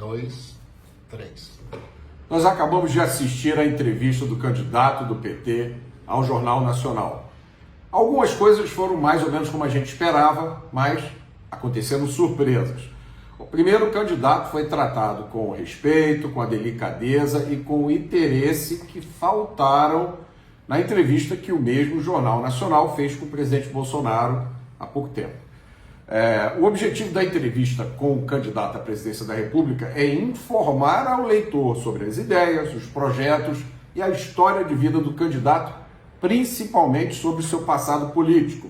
dois, três. Nós acabamos de assistir à entrevista do candidato do PT ao Jornal Nacional. Algumas coisas foram mais ou menos como a gente esperava, mas aconteceram surpresas. O primeiro candidato foi tratado com respeito, com a delicadeza e com o interesse que faltaram na entrevista que o mesmo Jornal Nacional fez com o presidente Bolsonaro há pouco tempo. O objetivo da entrevista com o candidato à presidência da República é informar ao leitor sobre as ideias, os projetos e a história de vida do candidato, principalmente sobre o seu passado político.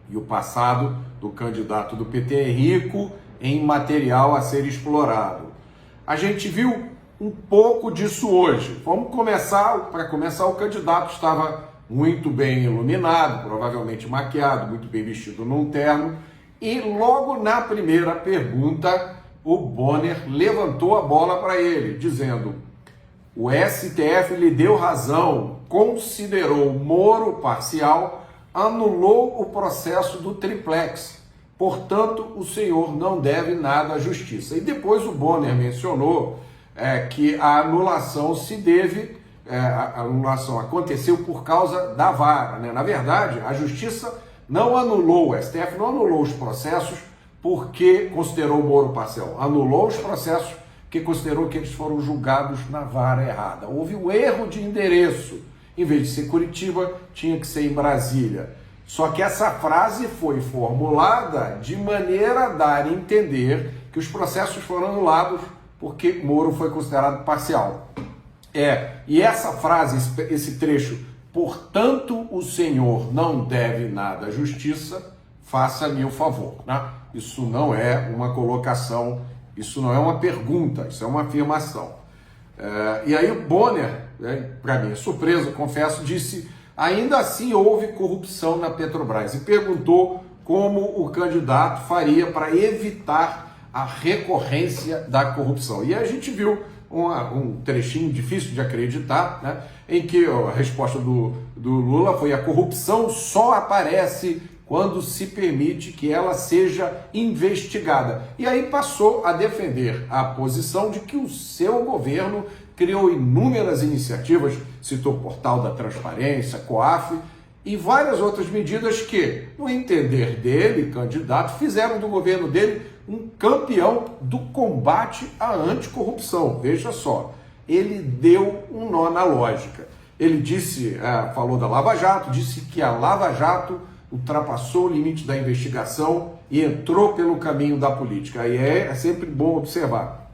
E o passado do candidato do PT é rico em material a ser explorado. A gente viu um pouco disso hoje. Para começar, o candidato estava muito bem iluminado, provavelmente maquiado, muito bem vestido num terno, e logo na primeira pergunta, o Bonner levantou a bola para ele, dizendo: o STF lhe deu razão, considerou Moro parcial, anulou o processo do triplex. Portanto, o senhor não deve nada à justiça. E depois o Bonner mencionou que a anulação a anulação aconteceu por causa da vara, né? Na verdade, a justiça não anulou, o STF não anulou os processos porque considerou o Moro parcial. Anulou os processos porque considerou que eles foram julgados na vara errada. Houve um erro de endereço. Em vez de ser Curitiba, tinha que ser em Brasília. Só que essa frase foi formulada de maneira a dar a entender que os processos foram anulados porque Moro foi considerado parcial. E essa frase, esse trecho, portanto o senhor não deve nada à justiça, faça-me o favor, né? Isso não é uma colocação, isso não é uma pergunta, isso é uma afirmação. E aí o Bonner, para minha surpresa, confesso, disse: ainda assim houve corrupção na Petrobras, e perguntou como o candidato faria para evitar a recorrência da corrupção. E a gente viu um trechinho difícil de acreditar, né, em que a resposta do Lula foi: a corrupção só aparece quando se permite que ela seja investigada. E aí passou a defender a posição de que o seu governo criou inúmeras iniciativas, citou o Portal da Transparência, COAF e várias outras medidas que, no entender dele, candidato, fizeram do governo dele um campeão do combate à anticorrupção. Veja só, ele deu um nó na lógica. Ele disse, falou da Lava Jato, disse que a Lava Jato ultrapassou o limite da investigação e entrou pelo caminho da política. Aí é sempre bom observar.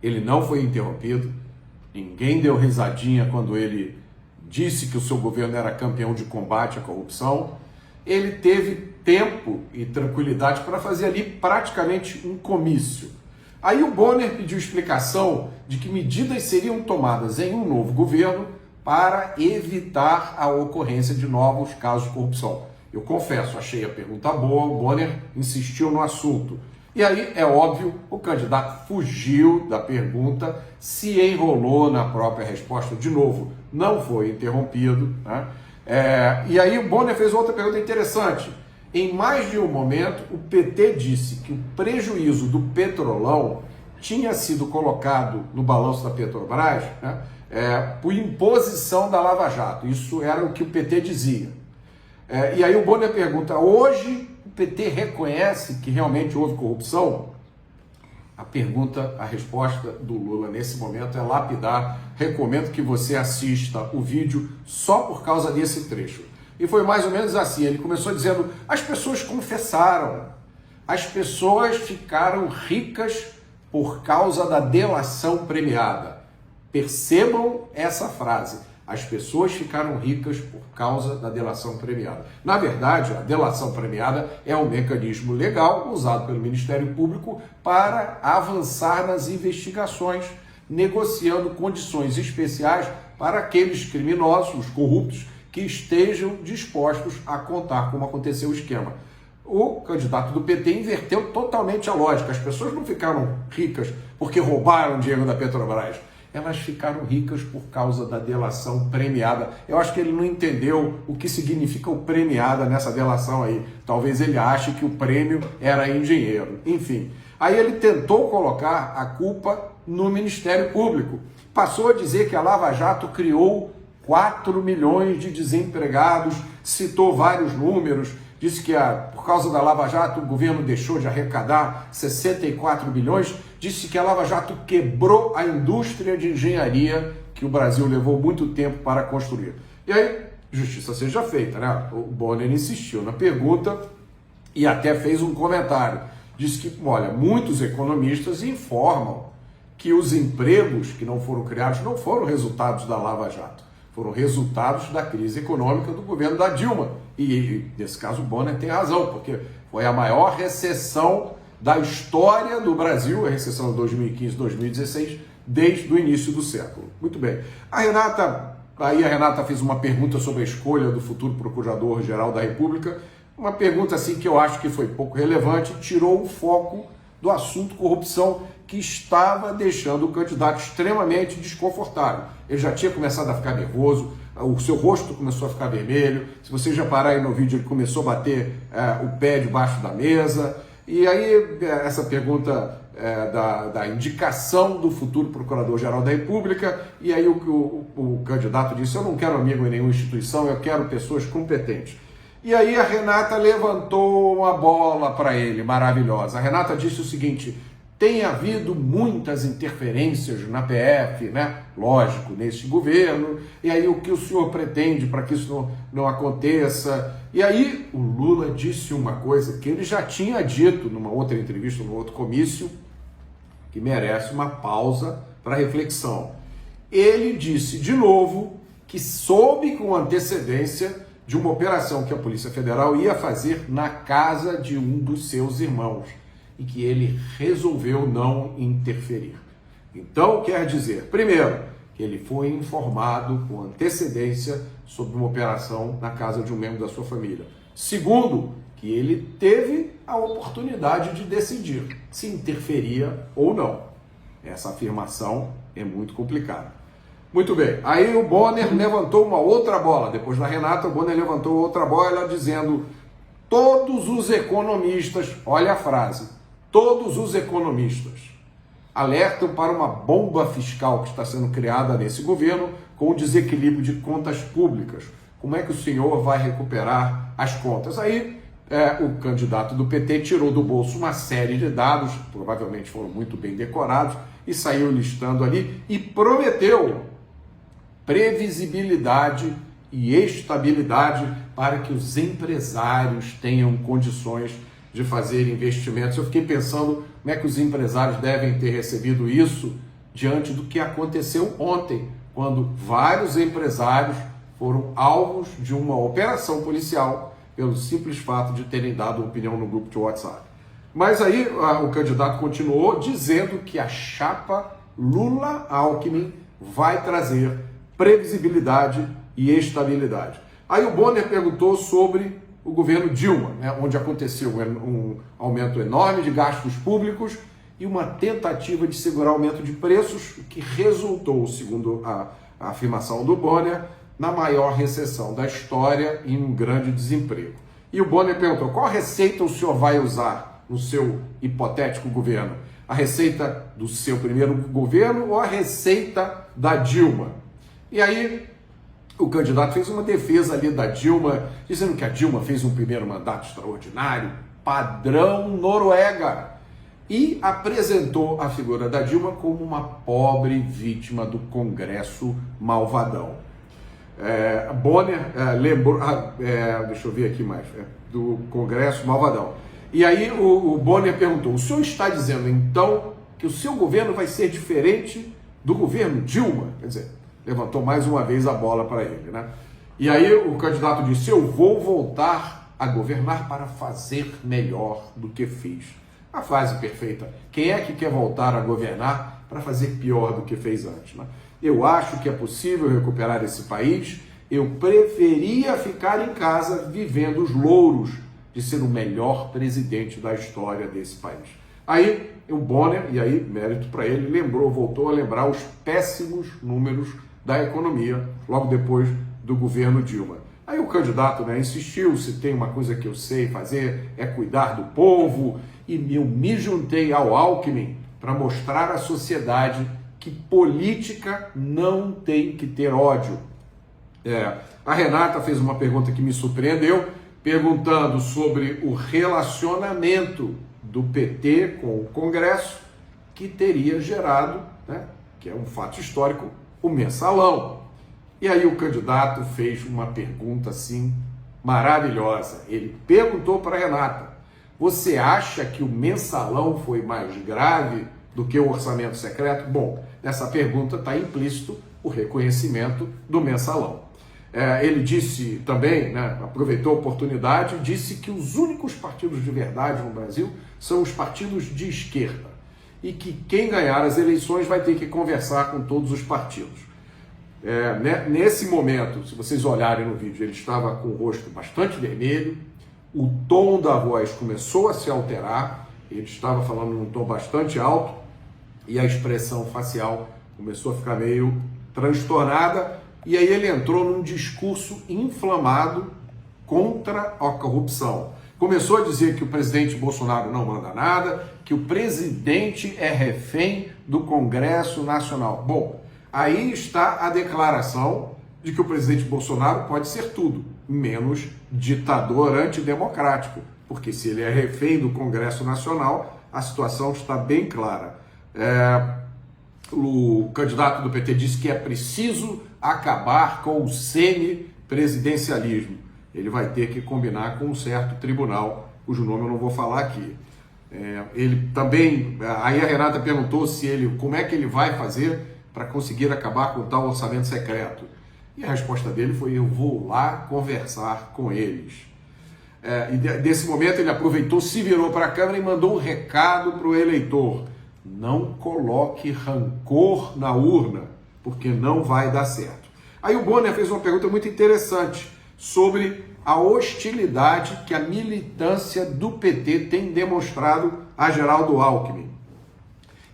Ele não foi interrompido, ninguém deu risadinha quando ele disse que o seu governo era campeão de combate à corrupção. Ele teve tempo e tranquilidade para fazer ali praticamente um comício. Aí o Bonner pediu explicação de que medidas seriam tomadas em um novo governo para evitar a ocorrência de novos casos de corrupção. Eu confesso, achei a pergunta boa, o Bonner insistiu no assunto. E aí, é óbvio, o candidato fugiu da pergunta, se enrolou na própria resposta de novo, não foi interrompido, né? E aí o Bonner fez outra pergunta interessante. Em mais de um momento, o PT disse que o prejuízo do Petrolão tinha sido colocado no balanço da Petrobras, né, por imposição da Lava Jato. Isso era o que o PT dizia. E aí o Bonner pergunta: hoje o PT reconhece que realmente houve corrupção? A resposta do Lula nesse momento é lapidar. Recomendo que você assista o vídeo só por causa desse trecho. E foi mais ou menos assim, ele começou dizendo: as pessoas confessaram, as pessoas ficaram ricas por causa da delação premiada. Percebam essa frase: as pessoas ficaram ricas por causa da delação premiada. Na verdade, a delação premiada é um mecanismo legal usado pelo Ministério Público para avançar nas investigações, negociando condições especiais para aqueles criminosos, os corruptos, que estejam dispostos a contar como aconteceu o esquema. O candidato do PT inverteu totalmente a lógica. As pessoas não ficaram ricas porque roubaram dinheiro da Petrobras. Elas ficaram ricas por causa da delação premiada. Eu acho que ele não entendeu o que significa o premiada nessa delação aí. Talvez ele ache que o prêmio era em dinheiro. Enfim, Aí ele tentou colocar a culpa no Ministério Público. Passou a dizer que a Lava Jato criou 4 milhões de desempregados, citou vários números, disse que por causa da Lava Jato o governo deixou de arrecadar 64 bilhões, disse que a Lava Jato quebrou a indústria de engenharia que o Brasil levou muito tempo para construir. E aí, justiça seja feita, né? O Bonner insistiu na pergunta e até fez um comentário. Disse que, olha, muitos economistas informam que os empregos que não foram criados não foram resultados da Lava Jato, foram resultados da crise econômica do governo da Dilma. E nesse caso, o Bonner tem razão, porque foi a maior recessão da história do Brasil, a recessão de 2015-2016, desde o início do século. Muito bem. A Renata fez uma pergunta sobre a escolha do futuro Procurador-Geral da República, uma pergunta assim que eu acho que foi pouco relevante, tirou o foco do assunto corrupção que estava deixando o candidato extremamente desconfortável. Ele já tinha começado a ficar nervoso, o seu rosto começou a ficar vermelho, se você já parar aí no vídeo, ele começou a bater o pé debaixo da mesa, e aí essa pergunta da indicação do futuro Procurador-Geral da República, e aí o candidato disse, eu não quero amigo em nenhuma instituição, eu quero pessoas competentes. E aí a Renata levantou uma bola para ele, maravilhosa. A Renata disse o seguinte, tem havido muitas interferências na PF, né? Lógico, nesse governo, e aí o que o senhor pretende para que isso não aconteça? E aí o Lula disse uma coisa que ele já tinha dito numa outra entrevista, num outro comício, que merece uma pausa para reflexão. Ele disse de novo que soube com antecedência de uma operação que a Polícia Federal ia fazer na casa de um dos seus irmãos e que ele resolveu não interferir. Então, quer dizer, primeiro, que ele foi informado com antecedência sobre uma operação na casa de um membro da sua família. Segundo, que ele teve a oportunidade de decidir se interferia ou não. Essa afirmação é muito complicada. Muito bem, aí o Bonner levantou uma outra bola, depois da Renata, o Bonner levantou outra bola dizendo, todos os economistas, olha a frase, todos os economistas alertam para uma bomba fiscal que está sendo criada nesse governo com o desequilíbrio de contas públicas. Como é que o senhor vai recuperar as contas? Aí o candidato do PT tirou do bolso uma série de dados, provavelmente foram muito bem decorados, e saiu listando ali e prometeu previsibilidade e estabilidade para que os empresários tenham condições de fazer investimentos. Eu fiquei pensando como é que os empresários devem ter recebido isso diante do que aconteceu ontem, quando vários empresários foram alvos de uma operação policial pelo simples fato de terem dado opinião no grupo de WhatsApp. Mas aí o candidato continuou dizendo que a chapa Lula-Alckmin vai trazer previsibilidade e estabilidade. Aí o Bonner perguntou sobre o governo Dilma, né, onde aconteceu um aumento enorme de gastos públicos e uma tentativa de segurar o aumento de preços, que resultou, segundo a afirmação do Bonner, na maior recessão da história e um grande desemprego. E o Bonner perguntou, qual receita o senhor vai usar no seu hipotético governo? A receita do seu primeiro governo ou a receita da Dilma? E aí o candidato fez uma defesa ali da Dilma, dizendo que a Dilma fez um primeiro mandato extraordinário, padrão Noruega, e apresentou a figura da Dilma como uma pobre vítima do Congresso malvadão. Bonner lembrou, deixa eu ver aqui mais, do Congresso malvadão. E aí o Bonner perguntou, o senhor está dizendo então que o seu governo vai ser diferente do governo Dilma? Quer dizer, levantou mais uma vez a bola para ele, né? E aí o candidato disse, eu vou voltar a governar para fazer melhor do que fiz. A frase perfeita. Quem é que quer voltar a governar para fazer pior do que fez antes, né? Eu acho que é possível recuperar esse país. Eu preferia ficar em casa vivendo os louros de ser o melhor presidente da história desse país. Aí o Bonner, e aí mérito para ele, voltou a lembrar os péssimos números da economia logo depois do governo Dilma. Aí o candidato, né, insistiu, se tem uma coisa que eu sei fazer é cuidar do povo, e eu me juntei ao Alckmin para mostrar à sociedade que política não tem que ter ódio. A Renata fez uma pergunta que me surpreendeu, perguntando sobre o relacionamento do PT com o Congresso, que teria gerado, né, que é um fato histórico, o mensalão. E aí o candidato fez uma pergunta assim maravilhosa. Ele perguntou para a Renata: você acha que o mensalão foi mais grave do que o orçamento secreto? Bom, nessa pergunta está implícito o reconhecimento do mensalão. Ele disse também, né, aproveitou a oportunidade, disse que os únicos partidos de verdade no Brasil são os partidos de esquerda e que quem ganhar as eleições vai ter que conversar com todos os partidos. Nesse momento, se vocês olharem no vídeo, ele estava com o rosto bastante vermelho, o tom da voz começou a se alterar, ele estava falando num tom bastante alto e a expressão facial começou a ficar meio transtornada, e aí ele entrou num discurso inflamado contra a corrupção. Começou a dizer que o presidente Bolsonaro não manda nada, que o presidente é refém do Congresso Nacional. Bom, aí está a declaração de que o presidente Bolsonaro pode ser tudo, menos ditador antidemocrático, porque se ele é refém do Congresso Nacional, a situação está bem clara. O candidato do PT disse que é preciso acabar com o semipresidencialismo. Ele vai ter que combinar com um certo tribunal, cujo nome eu não vou falar aqui. Ele também, aí a Renata perguntou como é que ele vai fazer para conseguir acabar com o tal orçamento secreto. E a resposta dele foi: eu vou lá conversar com eles. E desse momento ele aproveitou, se virou para a Câmara e mandou um recado para o eleitor: não coloque rancor na urna, porque não vai dar certo. Aí o Bonner fez uma pergunta muito interessante sobre a hostilidade que a militância do PT tem demonstrado a Geraldo Alckmin.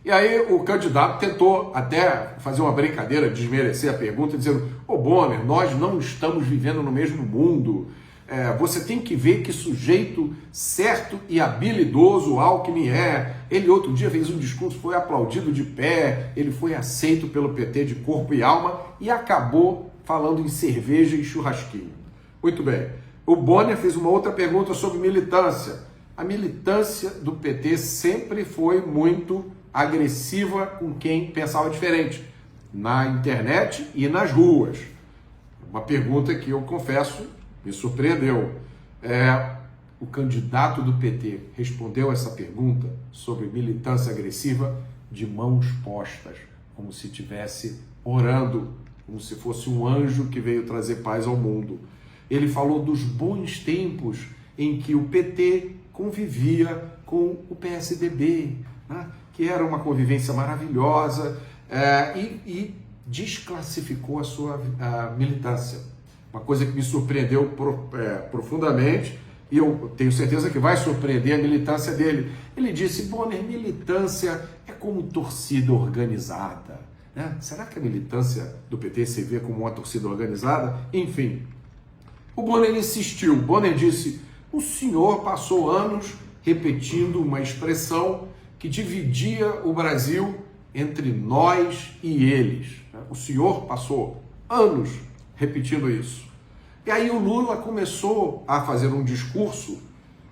E aí o candidato tentou até fazer uma brincadeira, desmerecer a pergunta, dizendo: ô Bonner, nós não estamos vivendo no mesmo mundo. Você tem que ver que sujeito certo e habilidoso o Alckmin é. Ele outro dia fez um discurso, foi aplaudido de pé, ele foi aceito pelo PT de corpo e alma e acabou falando em cerveja e churrasquinho. Muito bem. O Bonner fez uma outra pergunta sobre militância. A militância do PT sempre foi muito agressiva com quem pensava diferente, na internet e nas ruas. Uma pergunta que eu confesso me surpreendeu. O candidato do PT respondeu essa pergunta sobre militância agressiva de mãos postas, como se estivesse orando, como se fosse um anjo que veio trazer paz ao mundo. Ele falou dos bons tempos em que o PT convivia com o PSDB, né? Que era uma convivência maravilhosa, e desclassificou a sua militância. Uma coisa que me surpreendeu profundamente, e eu tenho certeza que vai surpreender a militância dele. Ele disse: Bonner, militância é como torcida organizada. Né? Será que a militância do PT se vê como uma torcida organizada? Enfim, o Bonner insistiu. O Bonner disse: o senhor passou anos repetindo uma expressão que dividia o Brasil entre nós e eles. O senhor passou anos repetindo isso. E aí o Lula começou a fazer um discurso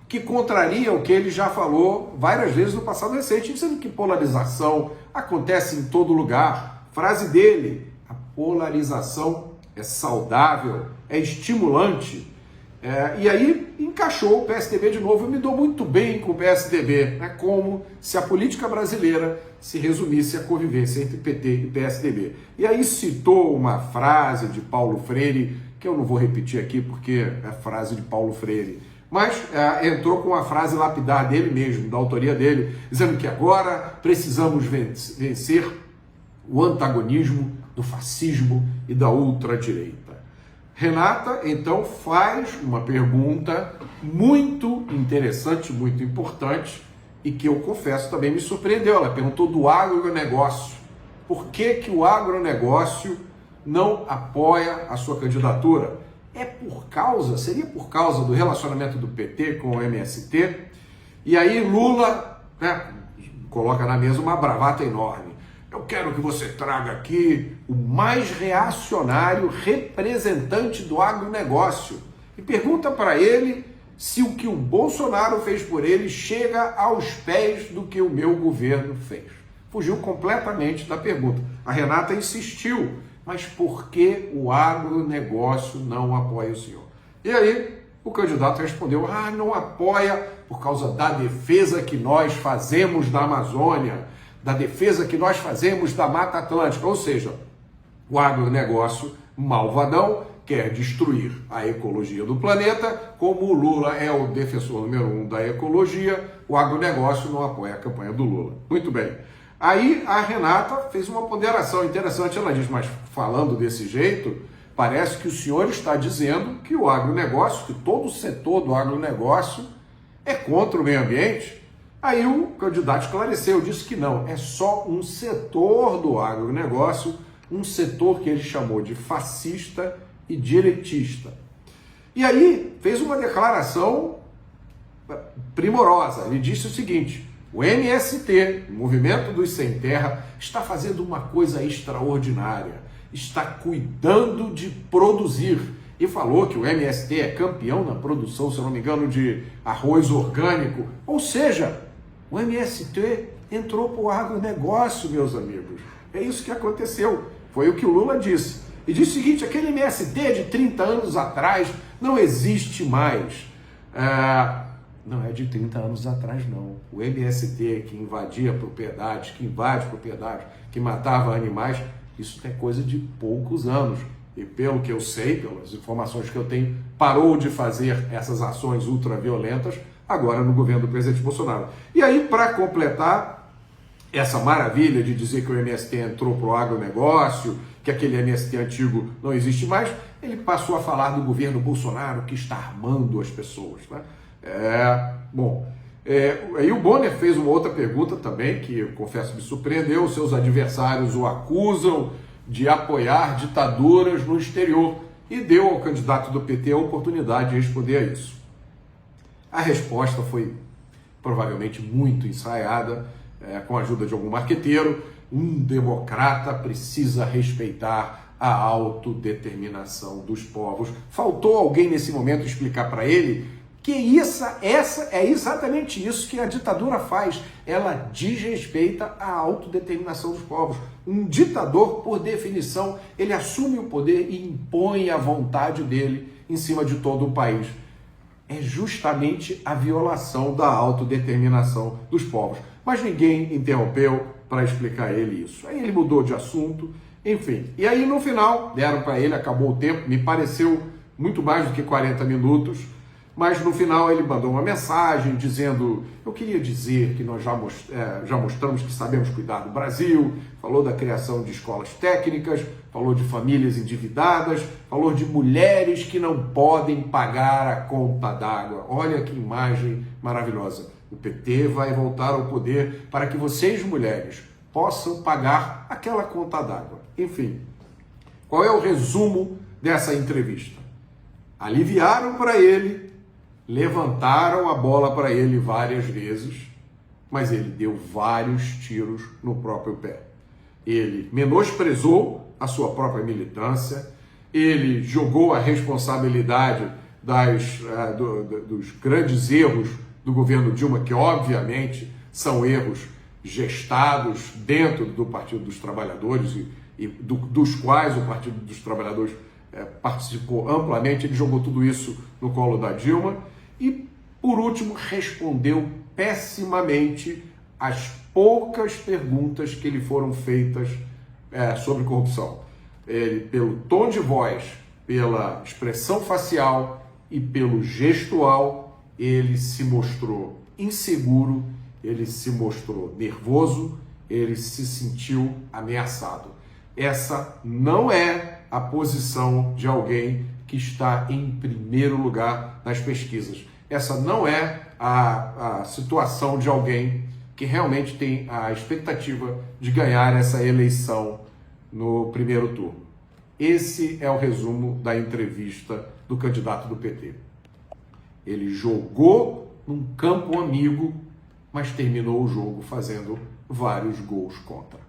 que contraria o que ele já falou várias vezes no passado recente, dizendo que polarização acontece em todo lugar. Frase dele: a polarização é saudável, é estimulante. E aí encaixou o PSDB de novo. Eu me dou muito bem com o PSDB, né? Como se a política brasileira se resumisse à convivência entre PT e PSDB. E aí citou uma frase de Paulo Freire, que eu não vou repetir aqui porque é frase de Paulo Freire, mas entrou com a frase lapidar dele mesmo, da autoria dele, dizendo que agora precisamos vencer o antagonismo do fascismo e da ultradireita. Renata, então, faz uma pergunta muito interessante, muito importante, e que eu confesso também me surpreendeu. Ela perguntou do agronegócio. Por que o agronegócio não apoia a sua candidatura? seria por causa do relacionamento do PT com o MST, e aí Lula, né, coloca na mesa uma bravata enorme. Eu quero que você traga aqui o mais reacionário representante do agronegócio e pergunta para ele se o que o Bolsonaro fez por ele chega aos pés do que o meu governo fez. Fugiu completamente da pergunta. A Renata insistiu, mas por que o agronegócio não apoia o senhor? E aí o candidato respondeu, não apoia por causa da defesa que nós fazemos da Amazônia, da defesa que nós fazemos da Mata Atlântica, ou seja, o agronegócio malvadão quer destruir a ecologia do planeta, como o Lula é o defensor número 1 da ecologia, o agronegócio não apoia a campanha do Lula. Muito bem. Aí a Renata fez uma ponderação interessante, ela diz, mas falando desse jeito, parece que o senhor está dizendo que o agronegócio, que todo o setor do agronegócio é contra o meio ambiente. Aí o candidato esclareceu, disse que não, é só um setor do agronegócio, um setor que ele chamou de fascista e direitista. E aí fez uma declaração primorosa, ele disse o seguinte, o MST, o Movimento dos Sem Terra, está fazendo uma coisa extraordinária, está cuidando de produzir. E falou que o MST é campeão na produção, se eu não me engano, de arroz orgânico. Ou seja, o MST entrou para o agronegócio, meus amigos. É isso que aconteceu. Foi o que o Lula disse. E disse o seguinte, aquele MST de 30 anos atrás não existe mais. Não é de 30 anos atrás, não. O MST que invadia propriedades, que invade propriedades, que matava animais, isso é coisa de poucos anos. E pelo que eu sei, pelas informações que eu tenho, parou de fazer essas ações ultraviolentas agora no governo do presidente Bolsonaro. E aí, para completar essa maravilha de dizer que o MST entrou para o agronegócio, que aquele MST antigo não existe mais, ele passou a falar do governo Bolsonaro que está armando as pessoas, né? Aí o Bonner fez uma outra pergunta também, que eu confesso me surpreendeu, seus adversários o acusam de apoiar ditaduras no exterior e deu ao candidato do PT a oportunidade de responder a isso. A resposta foi provavelmente muito ensaiada, com a ajuda de algum marqueteiro. Um democrata precisa respeitar a autodeterminação dos povos. Faltou alguém nesse momento explicar para ele que essa é exatamente isso que a ditadura faz. Ela desrespeita a autodeterminação dos povos. Um ditador, por definição, ele assume o poder e impõe a vontade dele em cima de todo o país. É justamente a violação da autodeterminação dos povos. Mas ninguém interrompeu para explicar a ele isso. Aí ele mudou de assunto, enfim. E aí no final, deram para ele, acabou o tempo, me pareceu muito mais do que 40 minutos, mas no final ele mandou uma mensagem dizendo, eu queria dizer que nós já mostramos que sabemos cuidar do Brasil, falou da criação de escolas técnicas, falou de famílias endividadas, falou de mulheres que não podem pagar a conta d'água. Olha que imagem maravilhosa. O PT vai voltar ao poder para que vocês, mulheres, possam pagar aquela conta d'água. Enfim, qual é o resumo dessa entrevista? Aliviaram para ele, levantaram a bola para ele várias vezes, mas ele deu vários tiros no próprio pé. Ele menosprezou a sua própria militância, ele jogou a responsabilidade dos grandes erros do governo Dilma, que obviamente são erros gestados dentro do Partido dos Trabalhadores e dos quais o Partido dos Trabalhadores participou amplamente. Ele jogou tudo isso no colo da Dilma e, por último, respondeu pessimamente às poucas perguntas que lhe foram feitas sobre corrupção. Ele, pelo tom de voz, pela expressão facial e pelo gestual, ele se mostrou inseguro, ele se mostrou nervoso, ele se sentiu ameaçado. Essa não é a posição de alguém que está em primeiro lugar nas pesquisas. Essa não é a situação de alguém que realmente tem a expectativa de ganhar essa eleição no primeiro turno. Esse é o resumo da entrevista do candidato do PT. Ele jogou num campo amigo, mas terminou o jogo fazendo vários gols contra.